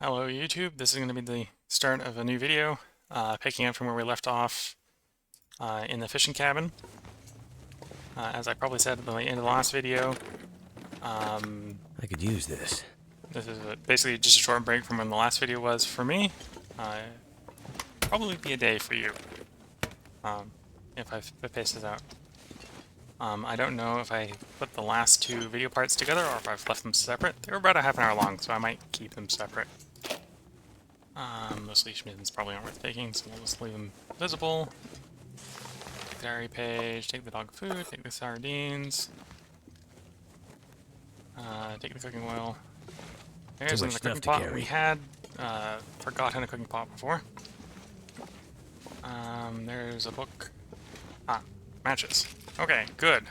Hello YouTube, this is going to be the start of a new video, picking up from where we left off in the fishing cabin. As I probably said at the end of the last video, I could use this. this is basically just a short break from when the last video was for me. Probably be a day for you, if I pace this out. I don't know if I put the last two video parts together or if I've left them separate. They were about a half an hour long, so I might keep them separate. Those leash mittens probably aren't worth taking, so we'll just leave them visible. Take the diary page, take the dog food, take the sardines, take the cooking oil. There's Too in much the cooking stuff to pot. carry. We had forgotten a cooking pot before. There's a book. Matches. Okay, good.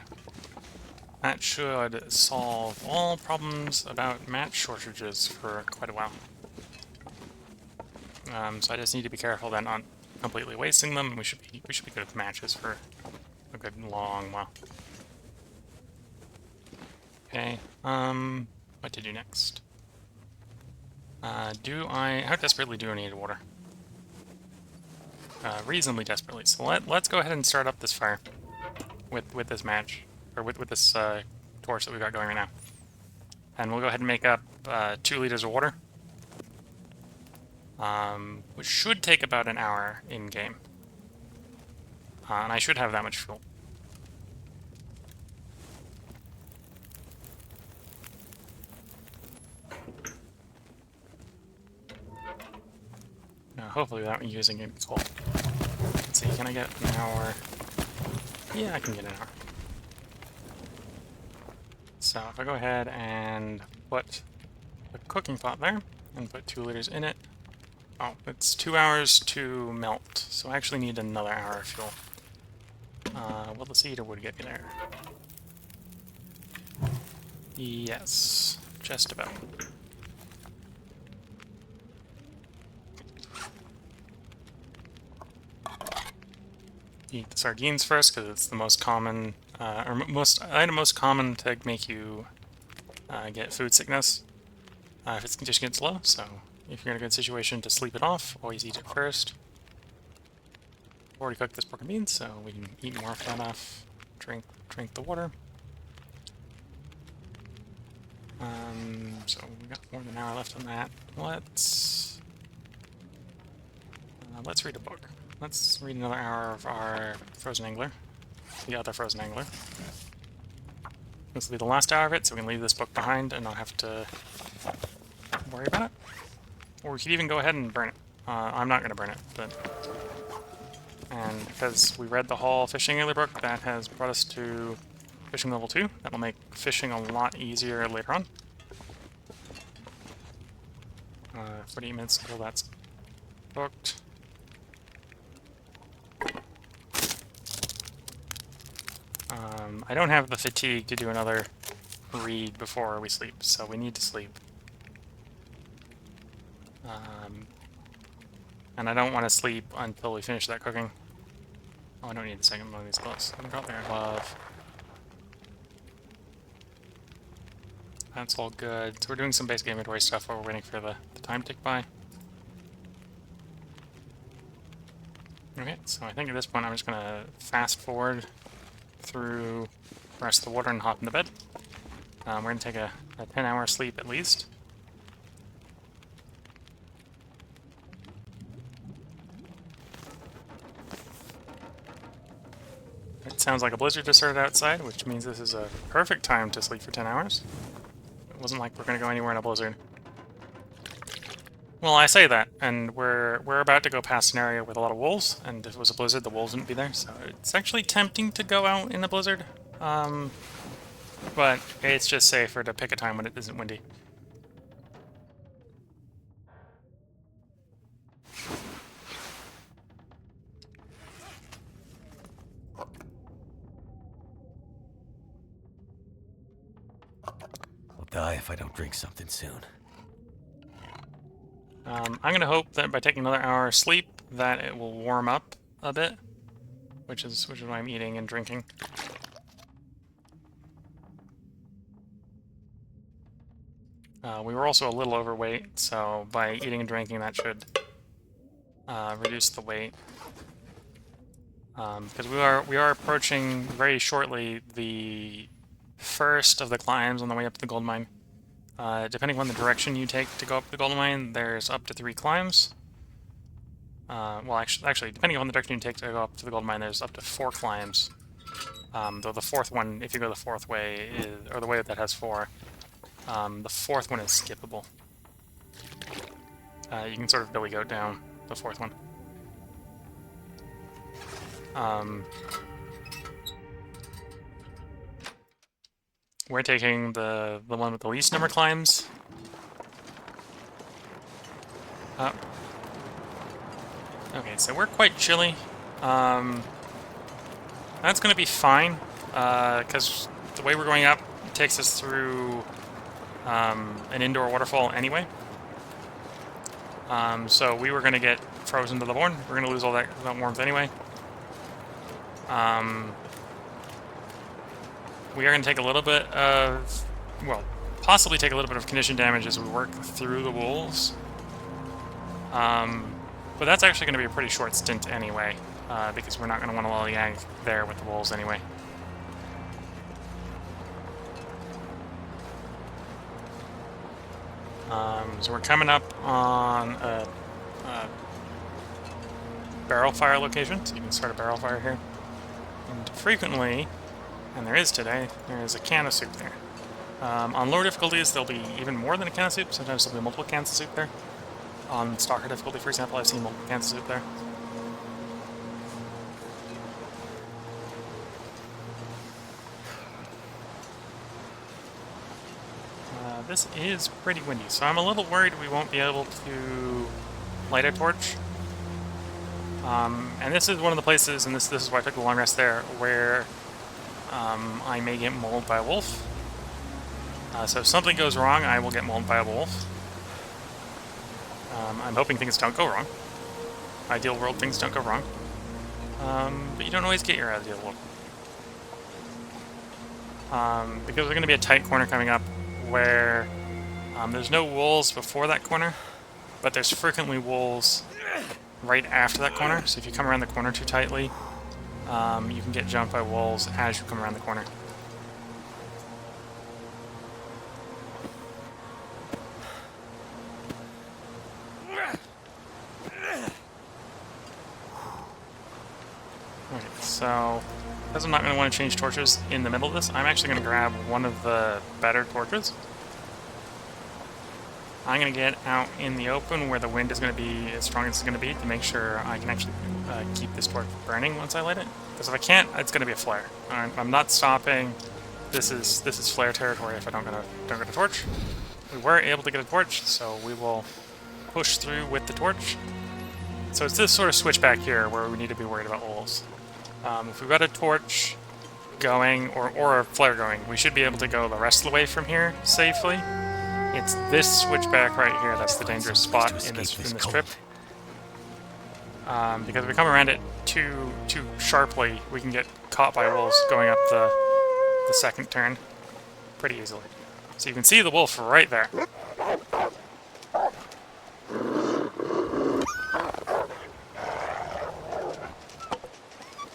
That should solve all problems about match shortages for quite a while. So I just need to be careful then on completely wasting them. We should be good at matches for a good long while. Okay. What to do next? How desperately do I need water? Reasonably desperately. So let's go ahead and start up this fire with this match, or with this torch that we've got going right now. And we'll go ahead and make up 2 liters of water. Which should take about an hour in-game. And I should have that much fuel. Hopefully without using it coal. Let's see, can I get an hour? Yeah, I can get an hour. So if I go ahead and put the cooking pot there, and put 2 liters in it, oh, it's 2 hours to melt, so I actually need another hour of fuel. Will the cedar wood get me there? Yes, just about. Eat the sardines first, because it's the most common, most common to make you get food sickness if its condition gets low, so if you're in a good situation to sleep it off, always eat it first. Already cooked this pork and beans, so we can eat more of that off. Drink the water. So we got more than an hour left on that. Let's read a book. Let's read another hour of our Frozen Angler, the other Frozen Angler. This will be the last hour of it, so we can leave this book behind and not have to worry about it. Or we could even go ahead and burn it. I'm not going to burn it, but... And because we read the whole Fishing Angler book, that has brought us to Fishing Level 2. That will make fishing a lot easier later on. 48 minutes until that's booked. I don't have the fatigue to do another read before we sleep, so we need to sleep. And I don't want to sleep until we finish that cooking. Oh, I don't need the second one of these gloves. I haven't got their glove. That's all good. So we're doing some basic inventory stuff while we're waiting for the time to tick by. Okay, so I think at this point I'm just going to fast forward through the rest of the water and hop into bed. We're going to take a 10-hour sleep at least. It sounds like a blizzard just started outside, which means this is a perfect time to sleep for 10 hours. It wasn't like we're going to go anywhere in a blizzard. Well, I say that, and we're about to go past an area with a lot of wolves, and if it was a blizzard, the wolves wouldn't be there, so it's actually tempting to go out in a blizzard. But it's just safer to pick a time when it isn't windy. I'll die if I don't drink something soon. I'm going to hope that by taking another hour of sleep, that it will warm up a bit, which is why I'm eating and drinking. We were also a little overweight, so by eating and drinking that should reduce the weight. Because we are approaching very shortly the first of the climbs on the way up to the gold mine. Depending on the direction you take to go up the gold mine, there's up to 3 climbs. Well, actually, depending on the direction you take to go up to the gold mine, there's up to 4 climbs. Though the 4th one, if you go the 4th way, or the way that has 4, the 4th one is skippable. You can sort of billy goat down the 4th one. We're taking the one with the least number of climbs. Up. Okay, so we're quite chilly. That's going to be fine, because the way we're going up takes us through an indoor waterfall anyway. So we were going to get frozen to the bone. We're going to lose all that warmth anyway. We are going to take a little bit of, well, possibly take a little bit of condition damage as we work through the wolves. But that's actually going to be a pretty short stint anyway, because we're not going to want to lollygag there with the wolves anyway. So we're coming up on a barrel fire location, so you can start a barrel fire here. And frequently, and there is today, there is a can of soup there. On lower difficulties, there'll be even more than a can of soup. Sometimes there'll be multiple cans of soup there. On Stalker difficulty, for example, I've seen multiple cans of soup there. This is pretty windy, so I'm a little worried we won't be able to light a torch. And this is one of the places, and this is why I took the long rest there, where I may get mauled by a wolf. So if something goes wrong, I will get mauled by a wolf. I'm hoping things don't go wrong. Ideal world, things don't go wrong. But you don't always get your ideal world. Because there's going to be a tight corner coming up where there's no wolves before that corner, but there's frequently wolves right after that corner. So if you come around the corner too tightly, you can get jumped by wolves as you come around the corner. Okay, so because I'm not going to want to change torches in the middle of this, I'm actually going to grab one of the better torches. I'm going to get out in the open where the wind is going to be as strong as it's going to be to make sure I can actually keep this torch burning once I light it. Because if I can't, it's going to be a flare. I'm not stopping. This is flare territory if I don't get a torch. We were able to get a torch, so we will push through with the torch. So it's this sort of switch back here where we need to be worried about wolves. If we've got a torch going, or a flare going, we should be able to go the rest of the way from here safely. It's this switchback right here that's the dangerous spot in this trip. Because if we come around it too sharply, we can get caught by wolves going up the second turn pretty easily. So you can see the wolf right there.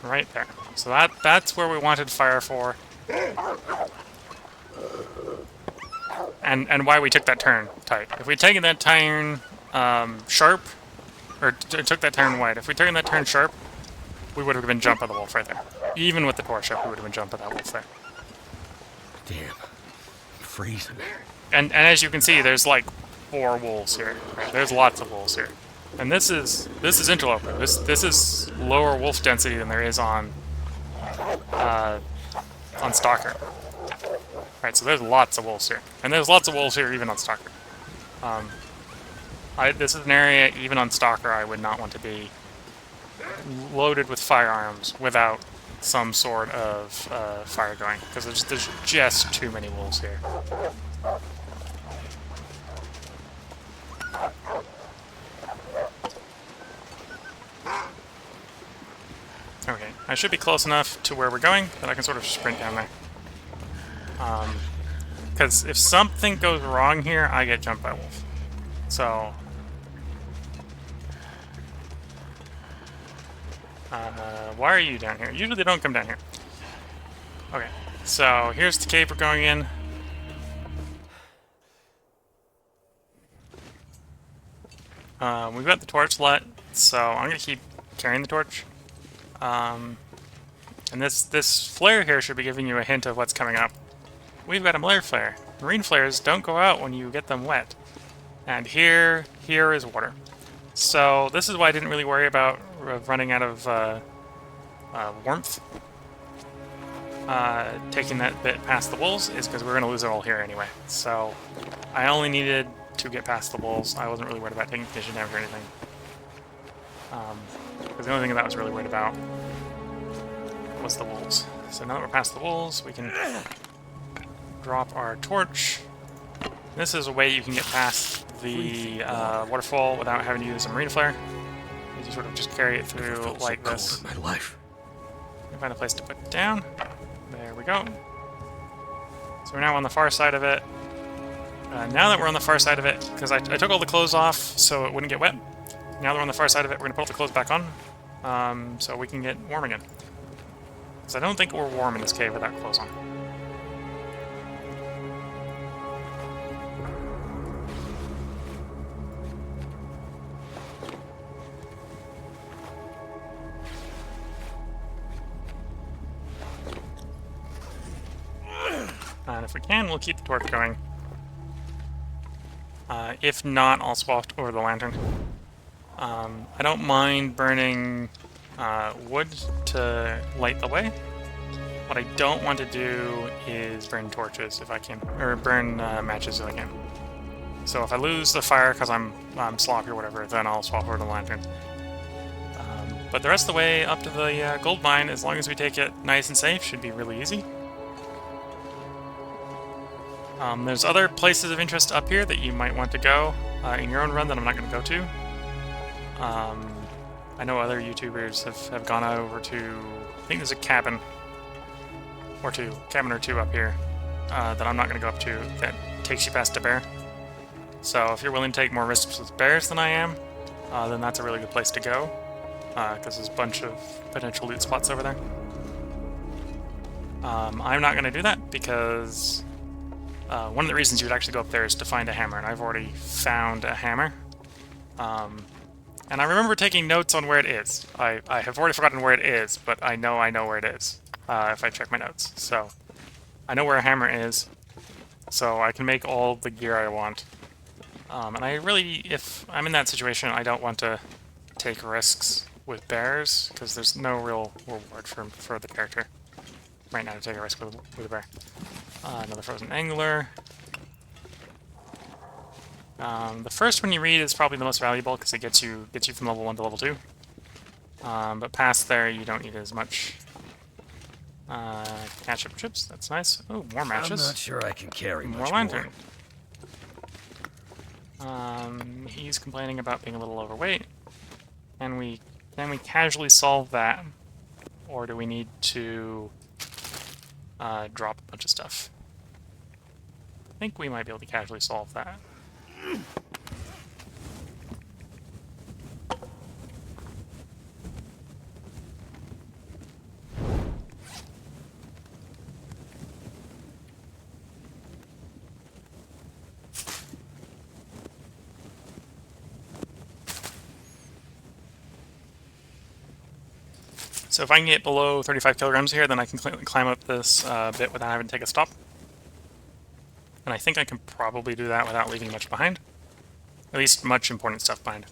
Right there. So that's where we wanted fire for. And why we took that turn tight. If we'd taken that turn sharp, or took that turn wide, if we'd taken that turn sharp, we would have been jumped by the wolf right there. Even with the torch up, we would have been jumped by that wolf there. Damn. I'm freezing. And as you can see, there's like 4 wolves here. Right? There's lots of wolves here. And this is Interloper. This is lower wolf density than there is on Stalker. Right, so there's lots of wolves here. And there's lots of wolves here even on Stalker. This is an area, even on Stalker, I would not want to be loaded with firearms without some sort of fire going. Because there's just too many wolves here. Okay, I should be close enough to where we're going that I can sort of sprint down there. Because if something goes wrong here, I get jumped by a wolf. So... why are you down here? Usually they don't come down here. Okay, so here's the cave we're going in. We've got the torch lit, so I'm gonna keep carrying the torch. And this flare here should be giving you a hint of what's coming up. We've got a flare flare. Marine flares don't go out when you get them wet. And here is water. So this is why I didn't really worry about running out of warmth. Taking that bit past the wolves is because we're going to lose it all here anyway. So I only needed to get past the wolves. I wasn't really worried about taking condition damage or anything. Because the only thing that I was really worried about was the wolves. So now that we're past the wolves, we can drop our torch. This is a way you can get past the waterfall without having to use a marine flare. You just sort of just carry it through like this. My life. Find a place to put it down. There we go. So we're now on the far side of it. Now that we're on the far side of it, because I took all the clothes off so it wouldn't get wet. Now that we're on the far side of it, we're going to put all the clothes back on, so we can get warm again. Because I don't think we're warm in this cave without clothes on. And if we can, we'll keep the torch going. If not, I'll swap over the lantern. I don't mind burning wood to light the way. What I don't want to do is burn torches if I can, or burn matches if I can. So if I lose the fire because I'm sloppy or whatever, then I'll swap over to the lantern. But the rest of the way up to the gold mine, as long as we take it nice and safe, should be really easy. There's other places of interest up here that you might want to go in your own run that I'm not going to go to. I know other YouTubers have gone over to, I think there's a cabin or two up here that I'm not going to go up to that takes you past a bear. So if you're willing to take more risks with bears than I am, then that's a really good place to go, because there's a bunch of potential loot spots over there. I'm not going to do that because one of the reasons you would actually go up there is to find a hammer, and I've already found a hammer. And I remember taking notes on where it is. I have already forgotten where it is, but I know where it is if I check my notes. So I know where a hammer is, so I can make all the gear I want. And I really, if I'm in that situation, I don't want to take risks with bears, because there's no real reward for the character right now to take a risk with a bear. Another frozen angler. The first one you read is probably the most valuable because it gets you from level 1 to level 2. But past there, you don't need as much. Ketchup chips, that's nice. Oh, more matches. I'm not sure I can carry more much lantern. He's complaining about being a little overweight. Can we casually solve that, or do we need to drop a bunch of stuff? I think we might be able to casually solve that. So if I can get below 35 kilograms here, then I can climb up this bit without having to take a stop. And I think I can probably do that without leaving much behind. At least much important stuff behind.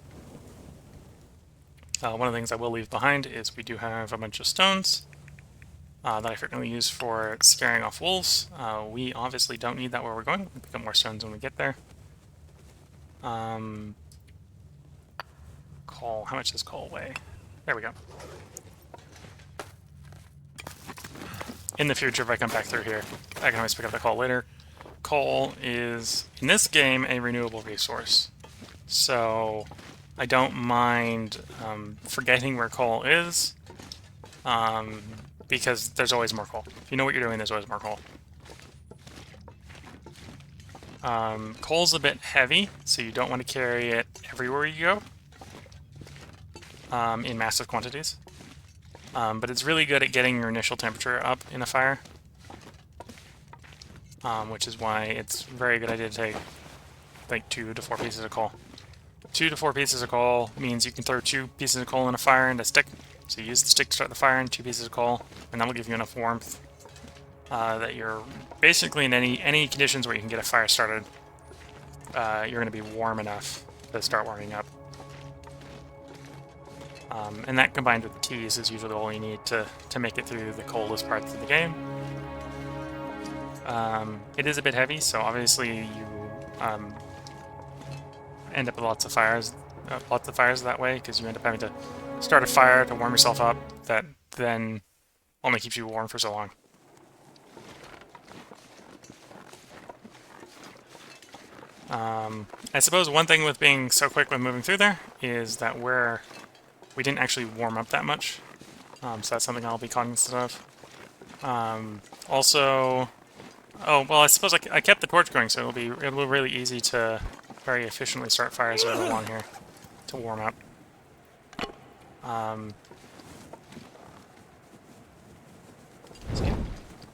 One of the things I will leave behind is we do have a bunch of stones that I frequently use for scaring off wolves. We obviously don't need that where we're going. We'll pick up more stones when we get there. Coal. How much does coal weigh? There we go. In the future, if I come back through here, I can always pick up the coal later. Coal is, in this game, a renewable resource. So I don't mind forgetting where coal is, because there's always more coal. If you know what you're doing, there's always more coal. Coal's a bit heavy, so you don't want to carry it everywhere you go in massive quantities. But it's really good at getting your initial temperature up in a fire, which is why it's a very good idea to take like 2 to 4 pieces of coal. 2 to 4 pieces of coal means you can throw 2 pieces of coal in a fire and a stick. So you use the stick to start the fire and 2 pieces of coal, and that'll give you enough warmth that you're basically in any conditions where you can get a fire started, you're going to be warm enough to start warming up. And that combined with the teas is usually all you need to make it through the coldest parts of the game. It is a bit heavy, so obviously you end up with lots of fires that way, because you end up having to start a fire to warm yourself up that then only keeps you warm for so long. I suppose one thing with being so quick when moving through there is that we didn't actually warm up that much, so that's something I'll be cognizant of. Also, oh well, I suppose I kept the torch going, so it'll be really easy to very efficiently start fires right along here to warm up.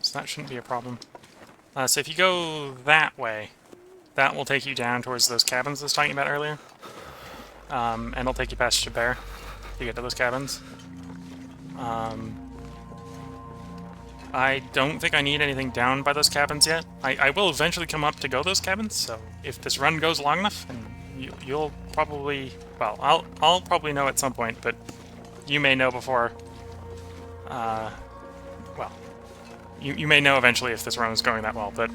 So that shouldn't be a problem. So if you go that way, that will take you down towards those cabins I was talking about earlier. And it'll take you past Chabert to get to those cabins. I don't think I need anything down by those cabins yet. I will eventually come up to go those cabins, so if this run goes long enough, and you'll probably... Well, I'll probably know at some point, but you may know before... well, you may know eventually if this run is going that well, but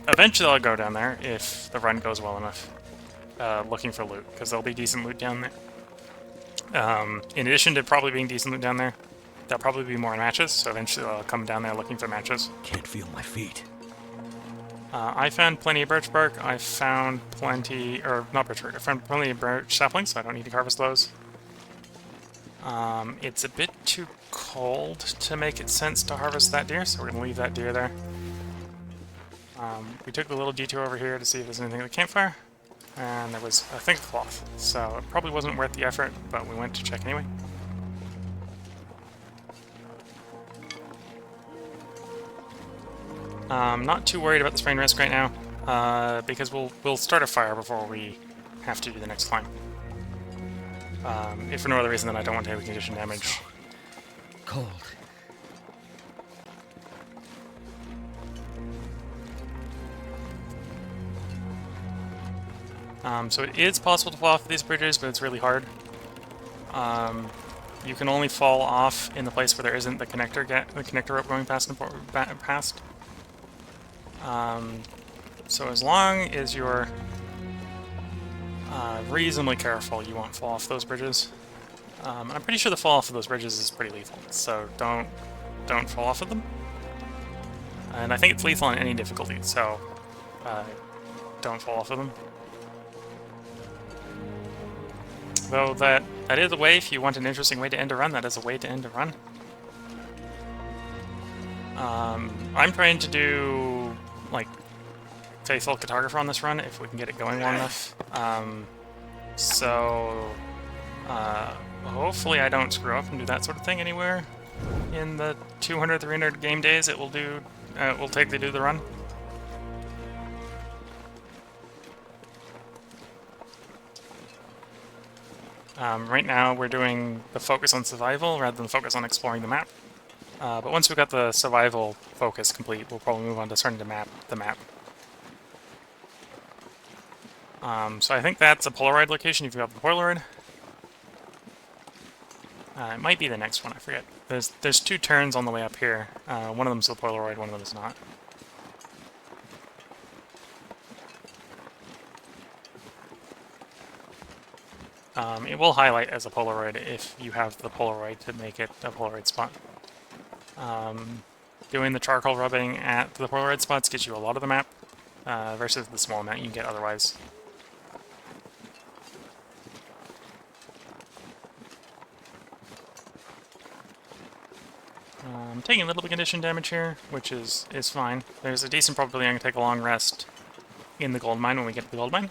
eventually I'll go down there if the run goes well enough, looking for loot, because there'll be decent loot down there. In addition to probably being decent loot down there, there'll probably be more matches, so eventually I'll come down there looking for matches. Can't feel my feet. I found plenty of birch bark. I found plenty, or not birch bark, I found plenty of birch saplings, so I don't need to harvest those. It's a bit too cold to make it sense to harvest that deer, so we're going to leave that deer there. We took a little detour over here to see if there's anything at the campfire, and there was, I think, cloth, so it probably wasn't worth the effort, but we went to check anyway. Not too worried about the sprain risk right now, because we'll start a fire before we have to do the next climb. If for no other reason than I don't want to take the condition damage. Cold. So it is possible to fall off of these bridges, but it's really hard. You can only fall off in the place where there isn't the connector rope going past. So as long as you're reasonably careful, you won't fall off those bridges. I'm pretty sure the fall off of those bridges is pretty lethal, so don't fall off of them. And I think it's lethal on any difficulty, so don't fall off of them. Though that is a way, if you want an interesting way to end a run, that is a way to end a run. I'm trying to do, like, faithful cartographer on this run, if we can get it going long enough. Hopefully I don't screw up and do that sort of thing anywhere in the 200, 300 game days it will take to do the run. Right now we're doing the focus on survival rather than focus on exploring the map. But once we've got the survival focus complete, we'll probably move on to starting to map the map. So I think that's a Polaroid location if you've got the Polaroid. It might be the next one, I forget. There's 2 turns on the way up here. One of them's the Polaroid, one of them is not. It will highlight as a Polaroid if you have the Polaroid to make it a Polaroid spot. Doing the charcoal rubbing at the Polaroid spots gets you a lot of the map, versus the small amount you can get otherwise. I'm taking a little bit of condition damage here, which is fine. There's a decent probability I'm going to take a long rest in the gold mine when we get to the gold mine.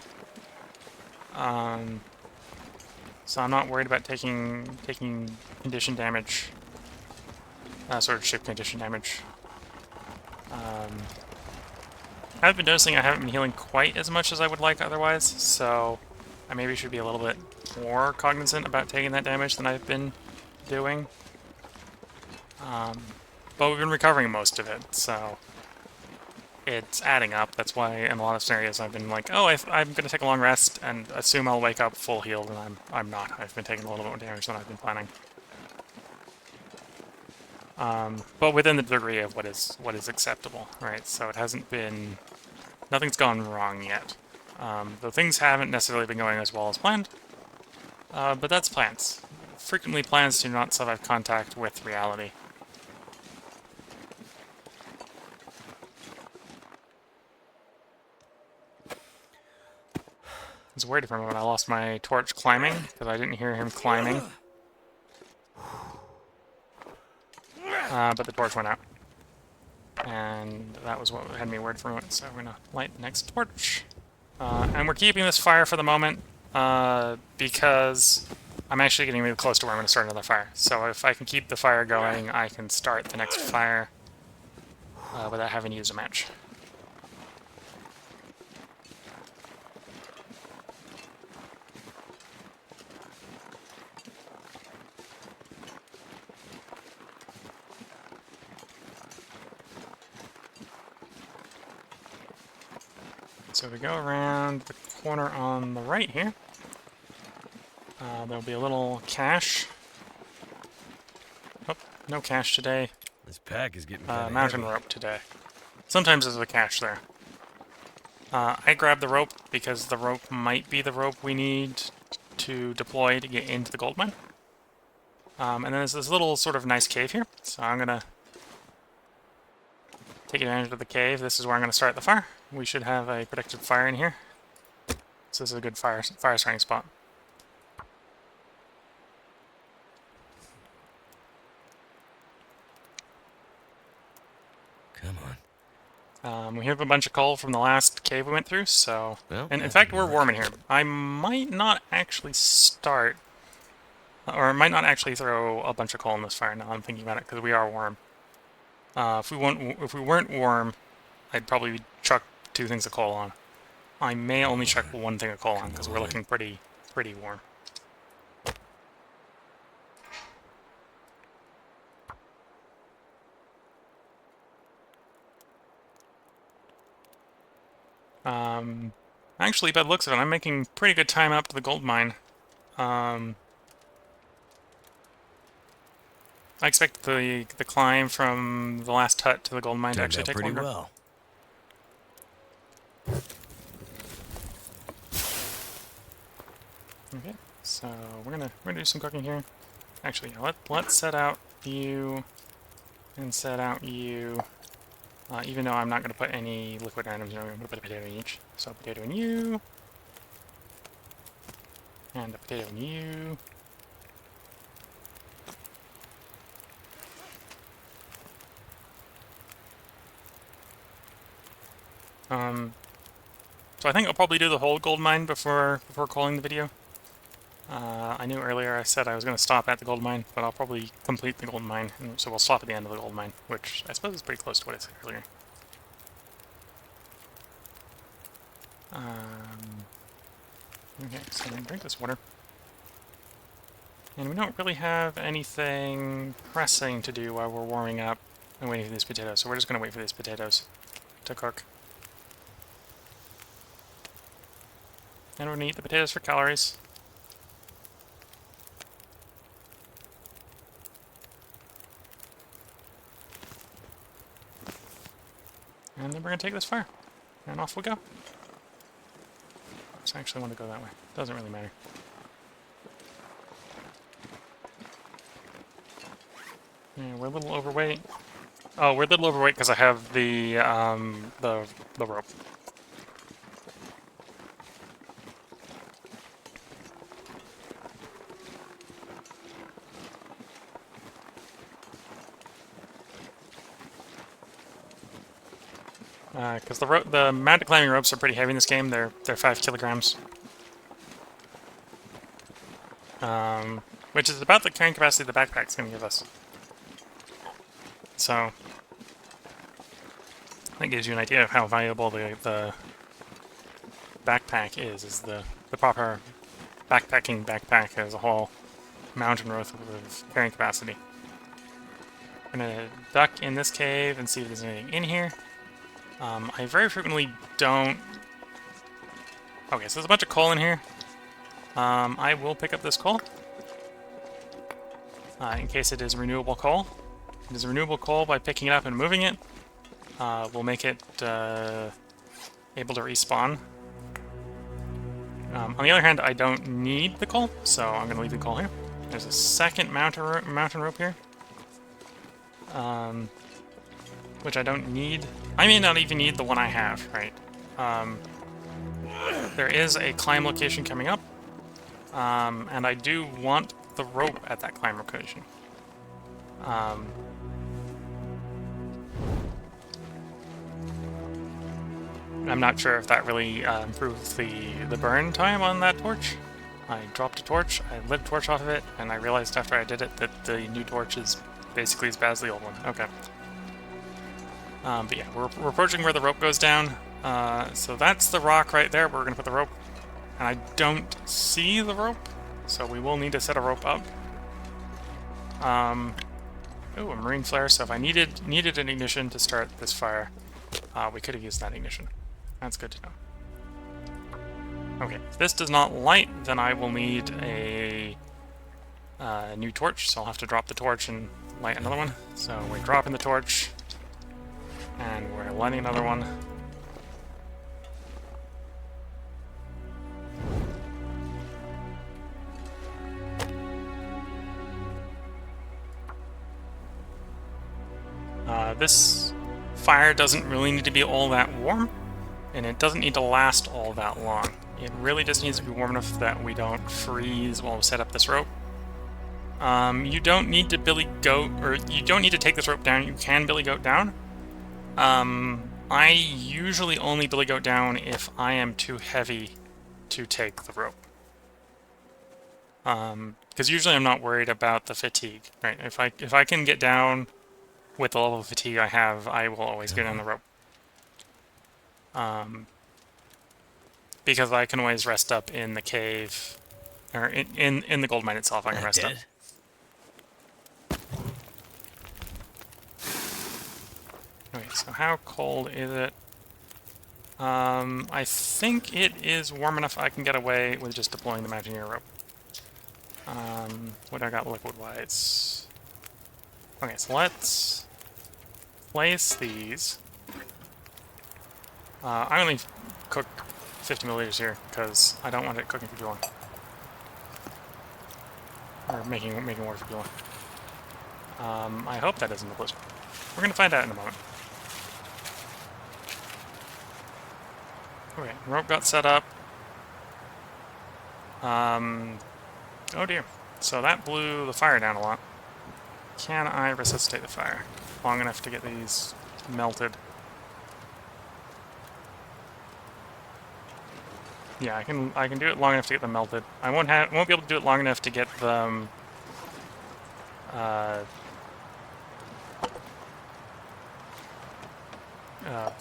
So I'm not worried about taking condition damage, sort of ship condition damage. I've been noticing I haven't been healing quite as much as I would like otherwise, so I maybe should be a little bit more cognizant about taking that damage than I've been doing. But we've been recovering most of it, so it's adding up. That's why in a lot of scenarios I've been like, oh, I'm going to take a long rest and assume I'll wake up full healed, and I'm not. I've been taking a little bit more damage than I've been planning. But within the degree of what is acceptable, right? So it hasn't been... Nothing's gone wrong yet. Though things haven't necessarily been going as well as planned, but that's plans. Frequently plans do not survive contact with reality. I was worried for a moment I lost my torch climbing, because I didn't hear him climbing. But the torch went out. And that was what had me worried for a moment, so we're going to light the next torch. And we're keeping this fire for the moment, because I'm actually getting really close to where I'm going to start another fire. So if I can keep the fire going, I can start the next fire without having to use a match. So we go around the corner on the right here. There'll be a little cache. Oh, no cache today. This pack is getting kind of Mountain heavy. rope today. Sometimes there's a cache there. I grabbed the rope because the rope might be the rope we need to deploy to get into the gold mine. And then there's this little sort of nice cave here. So I'm going to take advantage of the cave. This is where I'm going to start the fire. We should have a protected fire in here. So this is a good fire starting spot. Come on. We have a bunch of coal from the last cave we went through, so... Well, and in fact, we're warm in here. I might not actually start... Or I might not actually throw a bunch of coal in this fire now I'm thinking about it, because we are warm. If we weren't warm, I'd probably chuck 2 things of coal on. I may only chuck 1 thing of coal on, because we're looking pretty warm. Actually, by the looks of it, I'm making pretty good time up to the gold mine. I expect the climb from the last hut to the gold mine to actually take longer. Well. Okay, so we're gonna do some cooking here. Actually, let's set out you and set out you. Even though I'm not going to put any liquid items in, I'm going to put a potato in each. So a potato in you. And a potato in you. So I think I'll probably do the whole gold mine before calling the video. I knew earlier I said I was going to stop at the gold mine, but I'll probably complete the gold mine, and so we'll stop at the end of the gold mine, which I suppose is pretty close to what I said earlier. Okay, so I'm going to drink this water. And we don't really have anything pressing to do while we're warming up and waiting for these potatoes, so we're just going to wait for these potatoes to cook. And we're going to eat the potatoes for calories. And then we're going to take this fire. And off we go. So I actually want to go that way. Doesn't really matter. Yeah, we're a little overweight. Oh, we're a little overweight because I have the rope. Because the mountain climbing ropes are pretty heavy in this game. They're 5 kilograms. Which is about the carrying capacity the backpack's going to give us. So that gives you an idea of how valuable the backpack is the proper backpacking backpack as a whole mountain rope with carrying capacity. I'm gonna duck in this cave and see if there's anything in here. I very frequently don't... Okay, so there's a bunch of coal in here. I will pick up this coal. In case it is renewable coal. It is renewable coal by picking it up and moving it. We'll make it able to respawn. On the other hand, I don't need the coal, so I'm going to leave the coal here. There's a second mountain rope here. Which I don't need. I may not even need the one I have, right? There is a climb location coming up. And I do want the rope at that climb location. I'm not sure if that really improves the burn time on that torch. I dropped a torch, I lit a torch off of it, and I realized after I did it that the new torch is basically as bad as the old one. Okay. But yeah, we're approaching where the rope goes down. So that's the rock right there where we're going to put the rope. And I don't see the rope, so we will need to set a rope up. Oh, a marine flare, so if I needed an ignition to start this fire, we could have used that ignition. That's good to know. Okay, if this does not light, then I will need a new torch, so I'll have to drop the torch and light another one. So we're dropping the torch, and we're lighting another one. This fire doesn't really need to be all that warm, and it doesn't need to last all that long. It really just needs to be warm enough that we don't freeze while we set up this rope. You don't need to billy goat, or you don't need to take this rope down. You can billy goat down. I usually only billy goat down if I am too heavy to take the rope. Because usually I'm not worried about the fatigue, right? If I can get down with the level of fatigue I have, I will always get on the rope. Because I can always rest up in the cave, or in the gold mine itself. I can rest up. Okay, so how cold is it? I think it is warm enough I can get away with just deploying the Imagineer rope. What do I got liquid-wise? Okay, so let's place these. I only cook 50 milliliters here because I don't want it cooking for too long, or making water for too long. I hope that isn't the blizzard. We're gonna find out in a moment. Okay, rope got set up. Oh dear. So that blew the fire down a lot. Can I resuscitate the fire long enough to get these melted? Yeah, I can do it long enough to get them melted. I won't be able to do it long enough to get them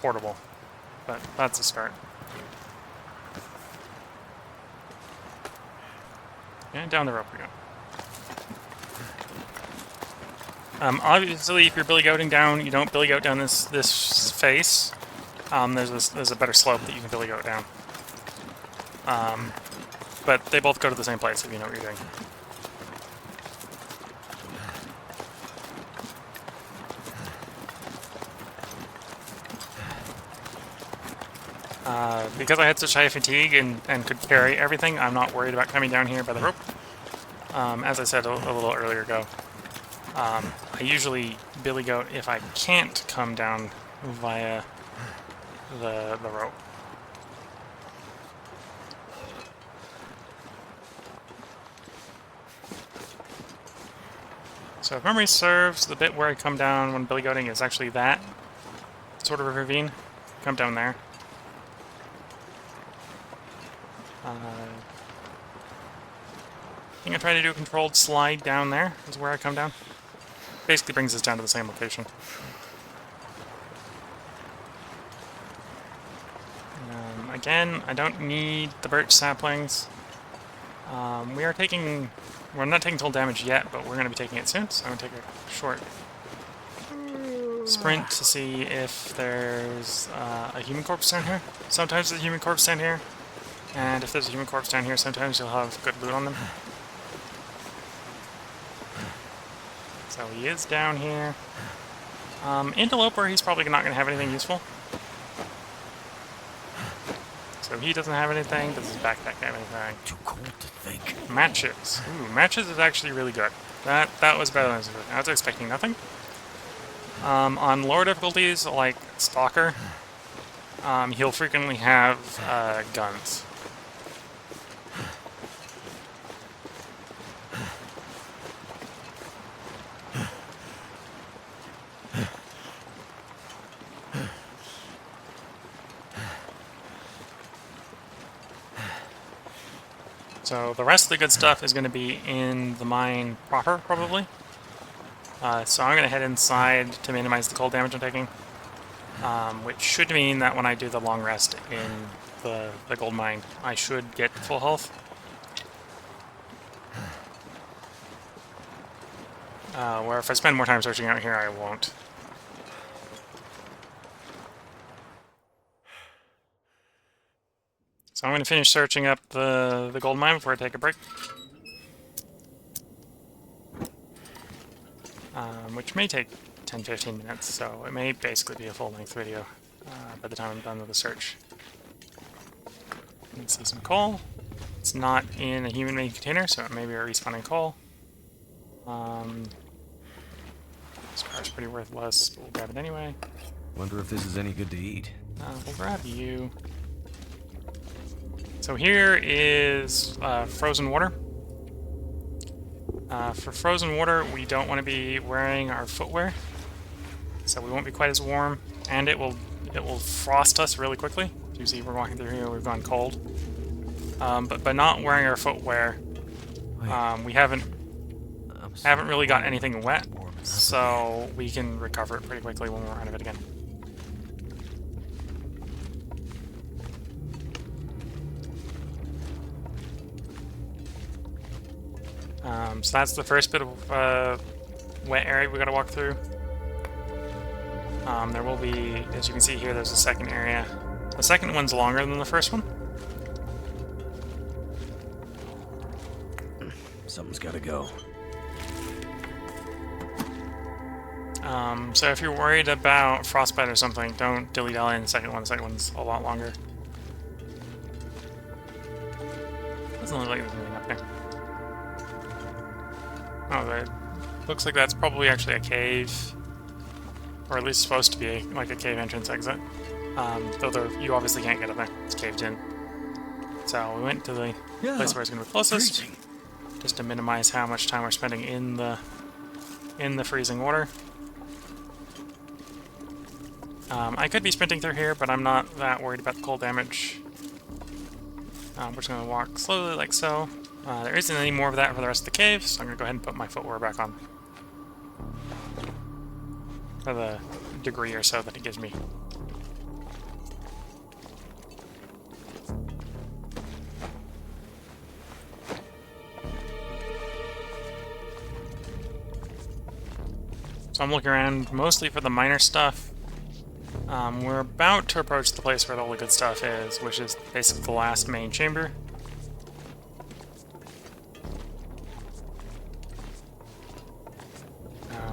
portable, but that's a start. And down the rope we go. Obviously, if you're billy goating down, you don't billy goat down this face. There's a better slope that you can billy goat down. But they both go to the same place if you know what you're doing. Because I had such high fatigue and could carry everything, I'm not worried about coming down here by the rope. As I said a little earlier ago, I usually billy goat if I can't come down via the rope. So if memory serves, the bit where I come down when billy goating is actually that sort of a ravine. come down there. I think I try to do a controlled slide down there, is where I come down. Basically brings us down to the same location. Again, I don't need the birch saplings. We're not taking total damage yet, but we're going to be taking it soon, so I'm going to take a short sprint to see if there's a human corpse down here. Sometimes there's a human corpse down here, and if there's a human corpse down here, sometimes you'll have good loot on them. So he is down here. Interloper, he's probably not going to have anything useful. So he doesn't have anything. Does his backpack have anything? Too cold to think. Matches. Ooh, matches is actually really good. That was better than I was expecting. I was expecting nothing. On lower difficulties, like Stalker, he'll frequently have guns. So the rest of the good stuff is going to be in the mine proper, probably. So I'm going to head inside to minimize the cold damage I'm taking, which should mean that when I do the long rest in the gold mine, I should get full health. Where if I spend more time searching out here, I won't. So I'm going to finish searching up the gold mine before I take a break. Which may take 10-15 minutes, so it may basically be a full-length video by the time I'm done with the search. You can see some coal. It's not in a human-made container, so it may be a respawning coal. This car's pretty worthless, but we'll grab it anyway. Wonder if this is any good to eat. We'll grab you. So here is frozen water. For frozen water, we don't want to be wearing our footwear, so we won't be quite as warm, and it will frost us really quickly. You see, we're walking through here, we've gone cold. But by not wearing our footwear, we haven't really got anything wet, so we can recover it pretty quickly when we're out of it again. So that's the first bit of wet area we gotta walk through. There will be, as you can see here, there's a second area. The second one's longer than the first one. Something's gotta go. So if you're worried about frostbite or something, don't dilly-dally in the second one. The second one's a lot longer. Doesn't look like there's anything up there. Oh, that looks like that's probably actually a cave, or at least supposed to be like a cave entrance exit. Though you obviously can't get up there; it's caved in. So we went to the place where it's going to be closest, just to minimize how much time we're spending in the freezing water. I could be sprinting through here, but I'm not that worried about the cold damage. We're just going to walk slowly like so. There isn't any more of that for the rest of the cave, so I'm going to go ahead and put my footwear back on. For the degree or so that it gives me. So I'm looking around mostly for the minor stuff. We're about to approach the place where all the good stuff is, which is basically the last main chamber.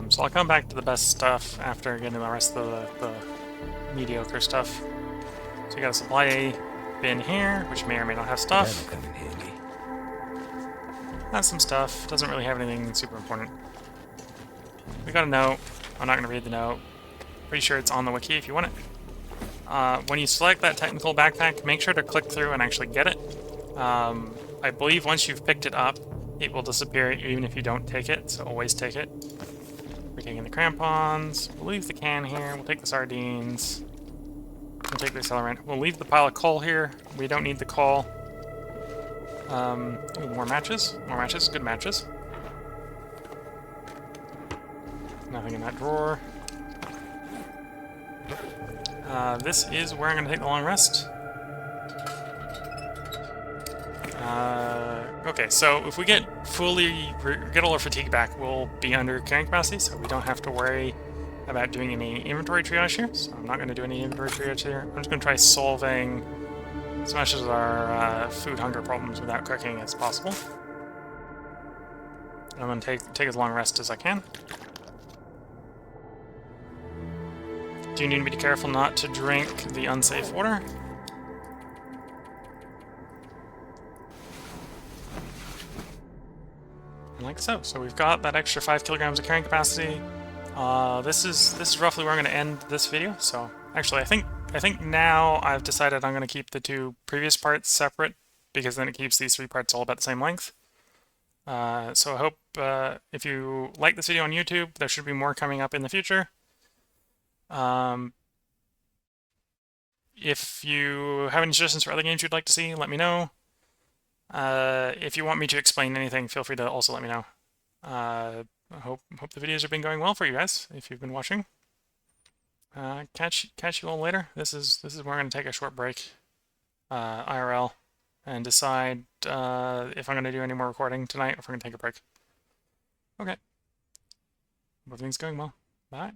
So I'll come back to the best stuff after getting the rest of the mediocre stuff. So you got a supply bin here, which may or may not have stuff. That'll come in handy. That's some stuff. Doesn't really have anything super important. We got a note. I'm not going to read the note. Pretty sure it's on the wiki if you want it. When you select that technical backpack, make sure to click through and actually get it. I believe once you've picked it up, it will disappear even if you don't take it, so always take it. We're taking the crampons. We'll leave the can here. We'll take the sardines. We'll take the accelerant. We'll leave the pile of coal here. We don't need the coal. Ooh, more matches. More matches. Good matches. Nothing in that drawer. This is where I'm going to take the long rest. Okay, so if we get all our fatigue back, we'll be under carrying capacity, so we don't have to worry about doing any inventory triage here. So I'm not going to do any inventory triage here. I'm just going to try solving as much of our food hunger problems without cooking as possible. I'm going to take as long rest as I can. Do need to be careful not to drink the unsafe water. And like so. So we've got that extra 5 kilograms of carrying capacity. This is roughly where I'm going to end this video. So actually, I think now I've decided I'm going to keep the 2 previous parts separate, because then it keeps these 3 parts all about the same length. So I hope if you like this video on YouTube, there should be more coming up in the future. If you have any suggestions for other games you'd like to see, let me know. If you want me to explain anything, feel free to also let me know. I hope the videos have been going well for you guys, if you've been watching. Catch you all later. This is where I'm going to take a short break, IRL, and decide if I'm going to do any more recording tonight or if I'm going to take a break. Okay. Everything's going well. Bye.